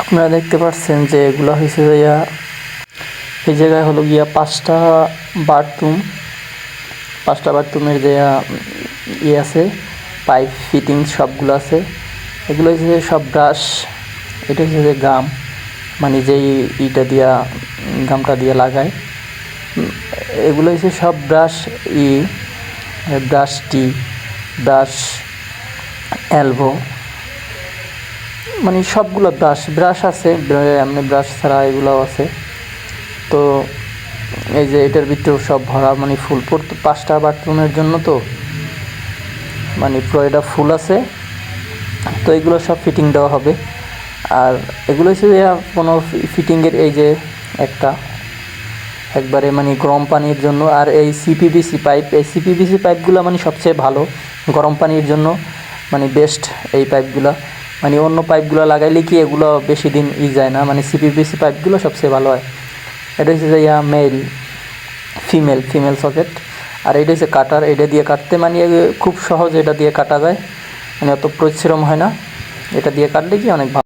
আপনারা দেখতে পাচ্ছেন যে এগুলো হয়েছে যাইয়া এই জায়গায় হলো গিয়া পাঁচটা বাথরুমের যে আছে পাইপ ফিটিং সবগুলো আছে। এগুলো হচ্ছে সব ব্রাশ, এটা হচ্ছে যে গাম, মানে যেই ইটা দিয়া গামটা দিয়ে লাগায়, এগুলো হচ্ছে সব ব্রাশ ব্রাশ এলবো, মানে সবগুলো ব্রাশ আছে, এমনি ব্রাশ ছাড়া এগুলোও আছে। তো এই যে এটার ভিতরেও সব ভরা, মানে ফুল পড়তো 5টা বাথরুমের জন্য, তো মানে পুরো এটা ফুল আছে। তো এগুলো সব ফিটিং দেওয়া হবে। আর এগুলো হচ্ছে যে কোনো ফিটিংয়ের এই যে একবারে মানে গরম পানির জন্য। আর এই সিপিভিসি পাইপগুলো মানে সবচেয়ে ভালো গরম পানির জন্য, মানে বেস্ট এই পাইপগুলো। মানে অন্য পাইপগুলো লাগাইলে কি এগুলো বেশি দিন যায় না, মানে সিপিভিসি পাইপগুলো সবচেয়ে ভালো হয়। এটা হচ্ছে যে ফিমেল সকেট। আর এটা হচ্ছে কাটার, এটা দিয়ে কাটতে মানে খুব সহজ, এটা দিয়ে কাটা যায়, মানে অত পরিশ্রম হয় না। এটা দিয়ে কাটলে কি অনেক ভালো।